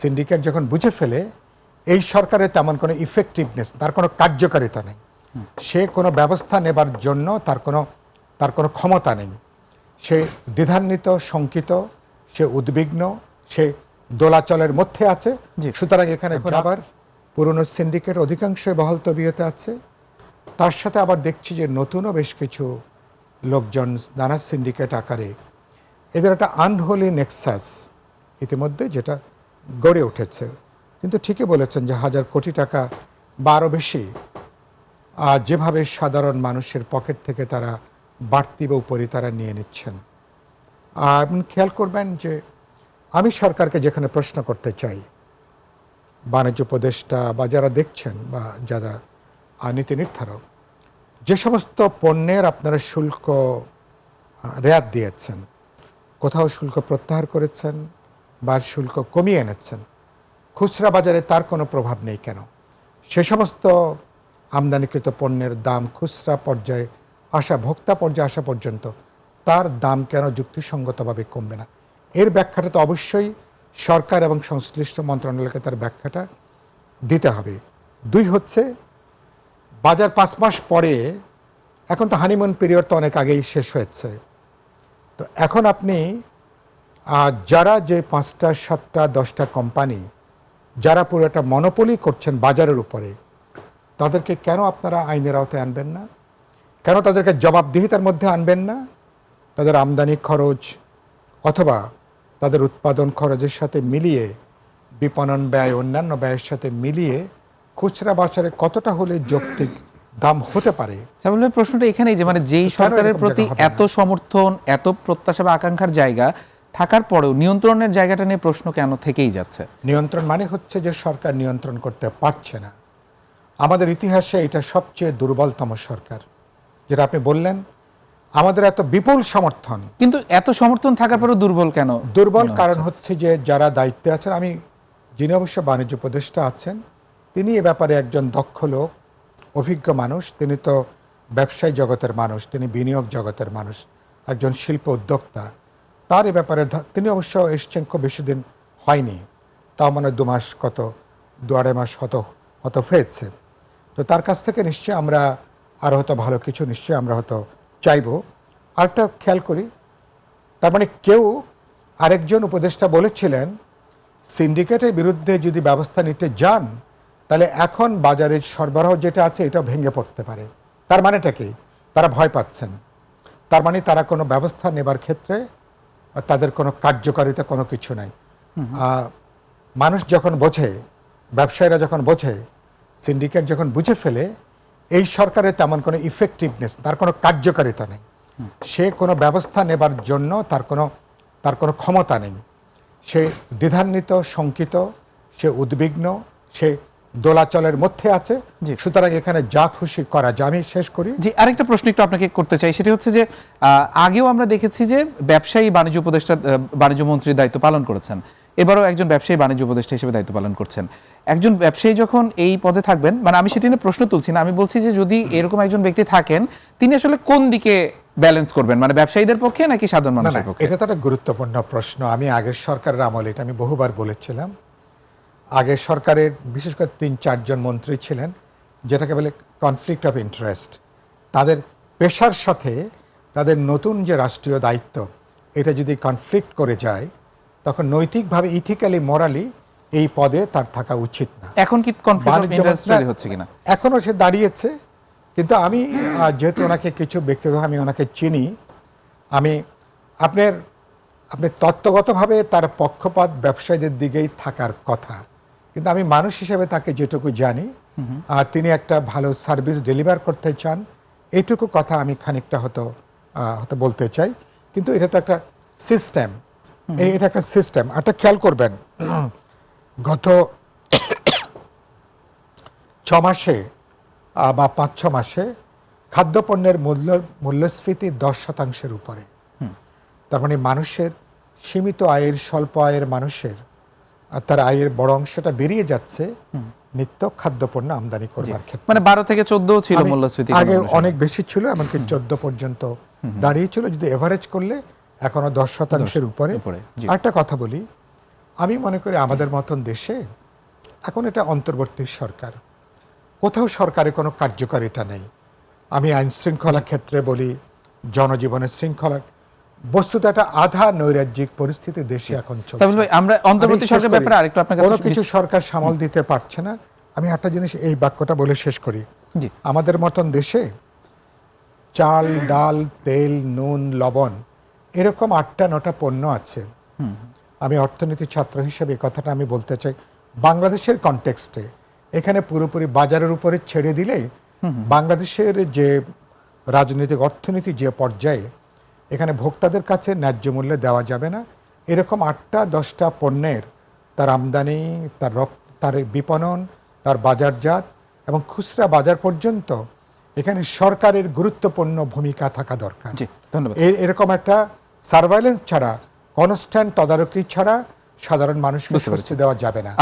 Syndicate যখন বুঝে ফেলে এই সরকারের তেমন কোনো ইফেক্টিভনেস, তার কোনো কার্যকারিতা নেই, সে কোনো ব্যবস্থা নেবার জন্য তার কোনো ক্ষমতা নেই, সে দ্বিধান্বিত, শঙ্কিত, সে উদ্বিগ্ন, সে দোলাচলের মধ্যে আছে। সুতরাং এখানে আবার পুরনো সিন্ডিকেট অধিকাংশই বহাল তবিয়তে আছে। তার সাথে আবার দেখছি যে নতুনও বেশ কিছু লোকজন নানা সিন্ডিকেট আকারে এদের একটা আনহোলি নেক্সাস ইতিমধ্যে যেটা গড়ে উঠেছে। কিন্তু ঠিকই বলেছেন যে 1000 কোটি টাকা বা আরও বেশি যেভাবে সাধারণ মানুষের পকেট থেকে তারা বাড়তি বা উপরি তারা নিয়ে নিচ্ছেন। আপনি খেয়াল করবেন যে আমি সরকারকে যেখানে প্রশ্ন করতে চাই, বাণিজ্য উপদেষ্টা বা যারা দেখছেন বা যারা নীতি নির্ধারক, যে সমস্ত পণ্যের আপনারা শুল্ক রেয়াত দিয়েছেন, কোথাও শুল্ক প্রত্যাহার করেছেন বা শুল্ক কমিয়ে এনেছেন, খুচরা বাজারে তার কোনো প্রভাব নেই কেন? সে সমস্ত আমদানিকৃত পণ্যের দাম খুচরা পর্যায়ে আসা, ভোক্তা পর্যায়ে আসা পর্যন্ত তার দাম কেন যুক্তিসঙ্গতভাবে কমবে না? এর ব্যাখ্যাটা তো অবশ্যই সরকার এবং সংশ্লিষ্ট মন্ত্রণালয়কে তার ব্যাখ্যাটা দিতে হবে। 2 হচ্ছে বাজার 5 মাস পরে, এখন তো হানিমুন পিরিয়ড তো অনেক আগেই শেষ হয়েছে, তো এখন আপনি যারা যে 5টা 7টা 10টা কোম্পানি যারা পুরো একটা মনোপলি করছেন বাজারের উপরে, তাদেরকে কেন আপনারা আইনের আওতায় আনবেন না? কেন তাদেরকে জবাবদিহিতার মধ্যে আনবেন না? তাদের আমদানি খরচ অথবা তাদের উৎপাদন খরচের সাথে মিলিয়ে, বিপণন ব্যয় অন্যান্য ব্যয়ের সাথে মিলিয়ে খুচরা বাজারে কতটা হলে যৌক্তিক দাম হতে পারে? প্রশ্নটা এখানেই যে মানে যেই সরকারের প্রতি এত সমর্থন, এত প্রত্যাশা বা আকাঙ্ক্ষার জায়গা থাকার পরেও নিয়ন্ত্রণের জায়গাটা নিয়ে প্রশ্ন কেন থেকেই যাচ্ছে? নিয়ন্ত্রণ মানে হচ্ছে যে সরকার নিয়ন্ত্রণ করতে পারছে না। আমাদের ইতিহাসে এটা সবচেয়ে দুর্বলতম সরকার, যেটা আপনি বললেন। আমাদের এত বিপুল সমর্থন, কিন্তু এত সমর্থন থাকার পরেও দুর্বল কেন? দুর্বল কারণ হচ্ছে যে যারা দায়িত্বে আছেন, যিনি অবশ্য বাণিজ্য উপদেষ্টা আছেন, তিনি এ ব্যাপারে একজন দক্ষ লোক, অভিজ্ঞ মানুষ। তিনি তো ব্যবসায়ী জগতের মানুষ, তিনি বিনিয়োগ জগতের মানুষ, একজন শিল্প উদ্যোক্তা। তার এ ব্যাপারে তিনি অবশ্য এসছেন খুব বেশি দিন হয়নি, তাও মানে 2 মাস, কত 2-2.5 মাস হয়তো হয়েছে। তো তার কাছ থেকে নিশ্চয়ই আমরা আরও হয়তো ভালো কিছু নিশ্চয়ই আমরা হয়তো চাইব। আরেকটা খেয়াল করি, তার মানে কেউ আরেকজন উপদেষ্টা বলেছিলেন সিন্ডিকেটের বিরুদ্ধে যদি ব্যবস্থা নিতে যান তাহলে এখন বাজারে সরবরাহ যেটা আছে এটা ভেঙে পড়তে পারে। তার মানেটা কি? তারা ভয় পাচ্ছেন। তার মানে তারা কোনো ব্যবস্থা নেবার ক্ষেত্রে তাদের কোনো কার্যকারিতা কোনো কিছু নাই। মানুষ যখন বোঝে, ব্যবসায়ীরা যখন বোঝে, সিন্ডিকেট যখন বুঝে ফেলে এই সরকারের তেমন কোনো ইফেক্টিভনেস, তার কোনো কার্যকারিতা নেই, সে কোনো ব্যবস্থা নেবার জন্য তার কোনো ক্ষমতা নেই, সে দ্বিধান্বিত, শঙ্কিত, সে উদ্বিগ্ন, সে দোলাচলের মধ্যে আছে। সুতরাং এখানে যা খুশি করা যায়। আমি শেষ করি। জি, আরেকটা প্রশ্ন একটু আপনাকে করতে চাই, সেটি হচ্ছে যে আগেও আমরা দেখেছি যে ব্যবসায়ী বাণিজ্য উপদেষ্টা, বাণিজ্য মন্ত্রীর দায়িত্ব পালন করেছেন, এবারও একজন ব্যবসায়ী বাণিজ্য উপদেষ্টা হিসেবে দায়িত্ব পালন করছেন। একজন ব্যবসায়ী যখন এই পদে থাকবেন, মানে আমি সেটি নিয়ে প্রশ্ন তুলছি না, আমি বলছি যে যদি এরকম একজন ব্যক্তি থাকেন, তিনি আসলে কোন দিকে ব্যালেন্স করবেন, মানে ব্যবসায়ীদের পক্ষে নাকি সাধারণ মানুষের পক্ষে? এটা তো একটা গুরুত্বপূর্ণ প্রশ্ন। আমি আগের সরকারের আমলে এটা আমি বহুবার বলেছিলাম। আগের সরকারের বিশেষ করে 3-4 জন মন্ত্রী ছিলেন, যেটাকে বলে কনফ্লিক্ট অফ ইন্টারেস্ট। তাদের পেশার সাথে তাদের নতুন যে রাষ্ট্রীয় দায়িত্ব, এটা যদি কনফ্লিক্ট করে যায়, তখন নৈতিকভাবে, ইথিক্যালি, মোরালি এই পদে তার থাকা উচিত না। এখন কি কনফ্লিক্ট অফ ইন্টারেস্ট তৈরি হচ্ছে কিনা? এখনও সে দাঁড়িয়েছে, কিন্তু আমি যেহেতু ওনাকে কিছু ব্যক্তিগতভাবে আমি ওনাকে চিনি, আপনি তত্ত্বগতভাবে তার পক্ষপাত ব্যবসায়ীদের দিকেই থাকার কথা, কিন্তু আমি মানুষ হিসেবে তাকে যেটুকু জানি, তিনি একটা ভালো সার্ভিস ডেলিভার করতে চান, এইটুকু কথা আমি খানিকটা হয়তো বলতে চাই। কিন্তু এটা তো একটা সিস্টেম, এটা একটা সিস্টেম। একটা খেয়াল করবেন, গত 6 মাসে বা 5-6 মাসে খাদ্যপণ্যের মূল্যস্ফীতি 10% উপরে। তার মানে মানুষের সীমিত আয়ের, স্বল্প আয়ের মানুষের তার আয়ের বড় অংশটা বেরিয়ে যাচ্ছে নিত্য খাদ্যপণ্য আমদানি করবার ক্ষেত্রে। মানে 12 থেকে 14 ছিল মূল্যস্ফীতি, আগে অনেক বেশি ছিল, এমনকি 14 পর্যন্ত দাঁড়িয়েছিল। যদি এভারেজ করলে এখনো 10%-এর উপরে। আরেকটা কথা বলি, আমি মনে করি আমাদের মতন দেশে এখন এটা অন্তর্বর্তী সরকার, কোথাও সরকারের কোনো কার্যকারিতা নেই। আমি আইন শৃঙ্খলা ক্ষেত্রে বলি, জনজীবনের শৃঙ্খলা, বস্তুত একটা আধা নৈরাজ্যিক পরিস্থিতি দেশে এখন চলছে। সাইফুল ভাই, আমরা অন্তর্বর্তী আমি শেষ সরকারের করি। ব্যাপারে আরেকটু আপনার কাছে কোনো কিছু সরকার সামাল দিতে পারছে না। আমি একটা জিনিস এই বাক্যটা বলে শেষ করি। জি আমাদের মতন দেশে চাল, ডাল, তেল, নুন, লবণ এরকম 8টা-9টা পণ্য আছে। আমি অর্থনীতি ছাত্র হিসেবে এই কথাটা আমি বলতে চাই, বাংলাদেশের কনটেক্সটে এখানে পুরোপুরি বাজারের উপরে ছেড়ে দিলে বাংলাদেশের যে রাজনৈতিক অর্থনীতি যে পর্যায়ে, এখানে ভোক্তাদের কাছে ন্যায্য মূল্যে দেওয়া যাবে না। এরকম 8টা-10টা পণ্যের তার আমদানি, তার বিপণন, তার বাজারজাত এবং খুচরা বাজার পর্যন্ত এখানে সরকারের গুরুত্বপূর্ণ ভূমিকা থাকা দরকার। জি ধন্যবাদ। এরকম একটা সার্ভাইলেন্স ছাড়া, কনস্ট্যান্ট তদারকি ছাড়া সাধারণ মানুষকে বুঝতে পেরেছি। স্বস্তি দেওয়া যাবে না।